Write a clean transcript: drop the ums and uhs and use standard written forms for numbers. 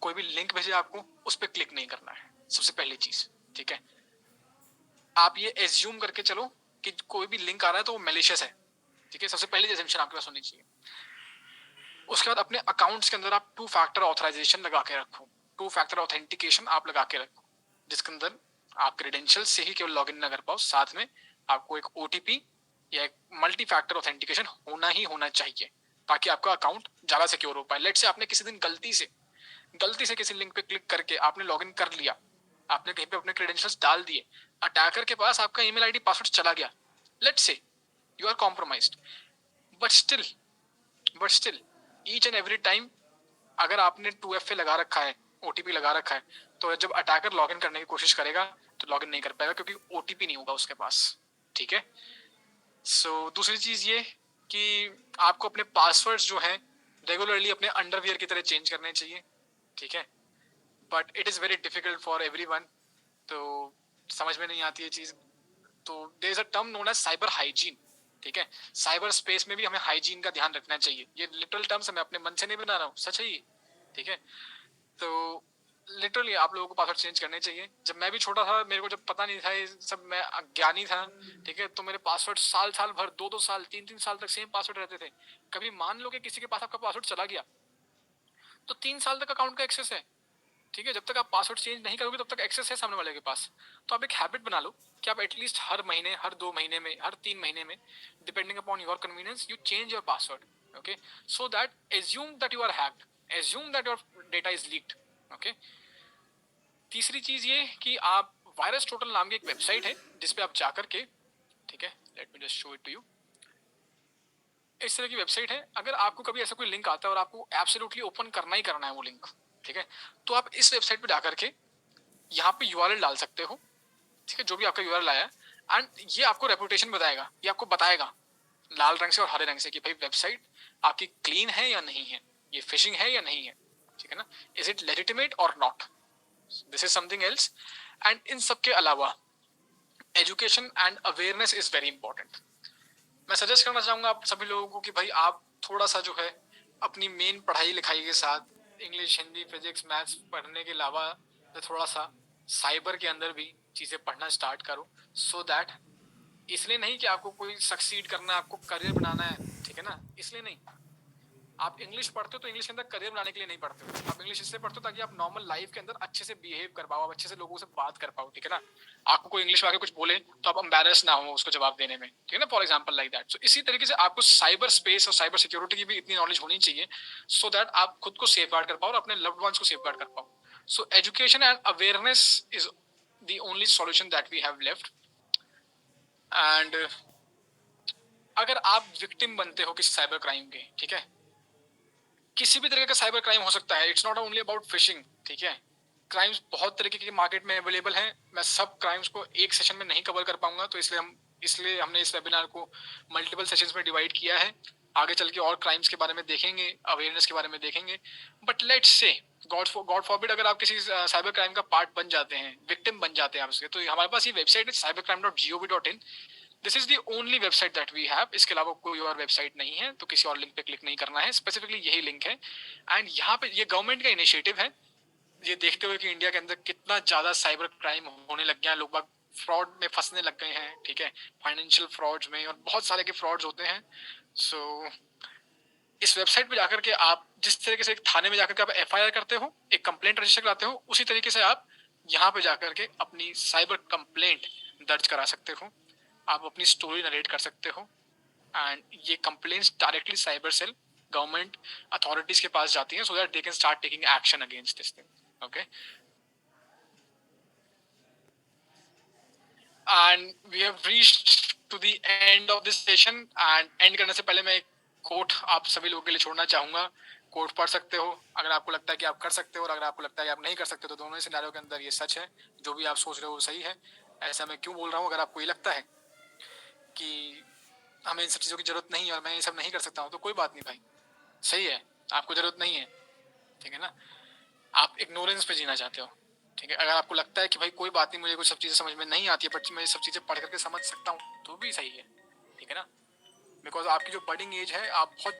कोई भी लिंक भेजे आपको, उस पर क्लिक नहीं करना है, सबसे पहली चीज। ठीक है, आप ये एज्यूम करके चलो कि कोई भी लिंक आ रहा है तो वो मैलिशियस है। ठीक है, सबसे पहली एजम्पशन आपके पास होनी चाहिए। उसके बाद अपने अकाउंट्स के अंदर आप 2 फैक्टर ऑथराइजेशन लगा के रखो, 2 फैक्टर ऑथेंटिकेशन आप लगा के रखो, जिसके अंदर आप क्रेडेंशियल्स से ही केवल लॉग इन ना कर पाओ, साथ में आपको एक ओटीपी या एक मल्टी फैक्टर ऑथेंटिकेशन होना ही होना चाहिए, ताकि आपका अकाउंट ज्यादा सिक्योर हो पाए। लेट से आपने किसी दिन गलती से किसी लिंक पे क्लिक करके आपने लॉगिन कर लिया, आपने कहीं पे अपने क्रेडेंशियल्स डाल दिए, अटैकर के पास आपका ईमेल आईडी पासवर्ड चला गया, let's say you are compromised. But still but still each and every time अगर आपने 2FA लगा रखा है, ओटीपी लगा रखा है, तो जब अटैकर लॉगिन करने की कोशिश करेगा तो लॉगिन नहीं कर पाएगा, क्योंकि ओटीपी नहीं होगा उसके पास। ठीक है, दूसरी चीज ये कि आपको अपने पासवर्ड्स जो हैं रेगुलरली अपने अंडरवियर की तरह चेंज करने चाहिए। ठीक है, but it is very difficult for everyone, तो समझ में नहीं आती है चीज। तो there is a term known as cyber hygiene. ठीक है, साइबर स्पेस में भी हमें हाइजीन का ध्यान रखना चाहिए। ये लिटरल टर्म्स मैं अपने मन से नहीं बना रहा हूँ, सच है ये। ठीक है, तो लिटरली आप लोगों को पासवर्ड चेंज करने चाहिए। जब मैं भी छोटा था, मेरे को जब पता नहीं था ये सब, मैं अज्ञानी था, ठीक है, तो मेरे पासवर्ड साल साल भर, 2-2 साल, 3-3 साल तक सेम पासवर्ड रहते थे। कभी मान लो कि किसी के पास आपका पासवर्ड चला गया, तो 3 साल तक अकाउंट का एक्सेस है। ठीक है, जब तक आप पासवर्ड चेंज नहीं करोगे तब तक एक्सेस है सामने वाले के पास। तो आप एक हैबिट बना लो कि आप एटलीस्ट हर महीने, हर 2 महीने में, हर 3 महीने में, depending upon your convenience, you change your password. Okay, so that assume that you are hacked, assume that your data is leaked. Okay, तीसरी चीज ये कि आप वायरस टोटल नाम की एक वेबसाइट है जिसपे आप जाकर के, ठीक है, let me just show it to you. इस तरह की वेबसाइट है, अगर आपको कभी ऐसा कोई लिंक आता है और आपको एब्सोल्युटली ओपन करना ही करना है वो लिंक, ठीक है, तो आप इस वेबसाइट पे जाकर के यहाँ पे यूआरएल डाल सकते हो। ठीक है, जो भी आपका यूआरएल आया, एंड ये आपको रेपुटेशन बताएगा, ये आपको बताएगा लाल रंग से और हरे रंग से कि भाई वेबसाइट आपकी क्लीन है या नहीं है, ये फिशिंग है या नहीं है। ठीक है ना, इज इट लेजिटिमेट और not, this is something else. And in सब के अलावा education and awareness is very important. मैं सजेस्ट करना चाहूंगा आप सभी लोगों को कि भाई आप थोड़ा सा जो है अपनी मेन पढ़ाई लिखाई के साथ इंग्लिश, हिंदी, फिजिक्स, मैथ्स पढ़ने के अलावा थोड़ा सा साइबर के अंदर भी चीजें पढ़ना स्टार्ट करो, सो दैट, इसलिए नहीं कि आपको कोई सक्सीड करना है, आपको करियर बनाना है, ठीक है ना, इसलिए नहीं। आप इंग्लिश पढ़ते हो तो इंग्लिश के अंदर करियर बनाने के लिए नहीं पढ़ते हो, आप इंग्लिश इसलिए पढ़ते हो ताकि आप नॉर्मल लाइफ के अंदर अच्छे से बिहेव कर पाओ, आप अच्छे से लोगों से बात कर पाओ। ठीक है ना, आपको कोई इंग्लिश में आके कुछ बोले तो आप एम्बेरस ना हो उसको जवाब देने में। ठीक है ना, फॉर एग्जाम्पल लाइक दैट। सो इसी तरीके से आपको साइबर स्पेस और साइबर सिक्योरिटी की भी इतनी नॉलेज होनी चाहिए, सो दैट आप खुद को सेफ गार्ड कर पाओ और अपने लव्ड वंस को सेफ गार्ड कर पाओ। So education and awareness is the only solution that we have left. And अगर आप विक्टिम बनते हो किसी साइबर क्राइम के, ठीक है, किसी भी तरह का साइबर क्राइम हो सकता है, it's not only about fishing. ठीक है, क्राइम्स बहुत तरीके के मार्केट में अवेलेबल हैं, मैं सब क्राइम्स को एक सेशन में नहीं कवर कर पाऊंगा, तो इसलिए हमने इस वेबिनार को मल्टीपल सेशंस में डिवाइड किया है। आगे चल के और क्राइम्स के बारे में देखेंगे, अवेयरनेस के बारे में देखेंगे। But let's say God forbid अगर आप किसी साइबर क्राइम का पार्ट बन जाते हैं, विक्टिम बन जाते हैं आप उसके, तो हमारे पास ये वेबसाइट है cybercrime.gov.in। This is the only website that we have, इसके अलावा कोई और वेबसाइट नहीं है, तो किसी और लिंक पे क्लिक नहीं करना है, स्पेसिफिकली यही लिंक है। एंड यहाँ पे ये गवर्नमेंट का इनिशिएटिव है, ये देखते हुए कि इंडिया के अंदर कितना ज्यादा साइबर क्राइम होने लग गया है, लोग बाग फ्रॉड में फंसने लग गए हैं। ठीक है, फाइनेंशियल फ्रॉड्स में और बहुत सारे के फ्रॉड्स होते हैं। सो इस वेबसाइट पे जाकर के आप जिस तरीके से एक थाने में जाकर के आप एफआईआर करते हो, एक कंप्लेंट रजिस्टर कराते हो, उसी तरीके से आप यहाँ पे जाकर के अपनी साइबर कंप्लेंट दर्ज करा सकते हो, आप अपनी स्टोरी नरेट कर सकते हो। एंड ये complaints directly cyber cell government authorities के पास जाती हैं, so that they can start taking action against this thing. Okay, and we have reached to the end of this session. And end करने से पहले मैं एक कोट आप सभी लोगों के लिए छोड़ना चाहूंगा। कोट पढ़ सकते हो अगर आपको लगता है कि आप कर सकते हो, और अगर आपको लगता है कि आप नहीं कर सकते, तो दोनों ही सिनेरियो के अंदर ये सच है, जो भी आप सोच रहे हो वो सही है। ऐसा मैं क्यों बोल रहा हूँ, अगर आपको ये लगता है कि हमें इन सब चीज़ों की जरूरत नहीं है और मैं ये सब नहीं कर सकता हूँ, तो कोई बात नहीं भाई, सही है, आपको जरूरत नहीं है। ठीक है ना, आप इग्नोरेंस पे जीना चाहते हो। ठीक है, अगर आपको लगता है कि भाई कोई बात नहीं, मुझे कुछ सब चीज़ें समझ में नहीं आती है, बट मैं ये सब चीज़ें पढ़ करके समझ सकता हूँ, तो भी सही है। ठीक है ना, बिकॉज आपकी जो बडिंग एज है, आप बहुत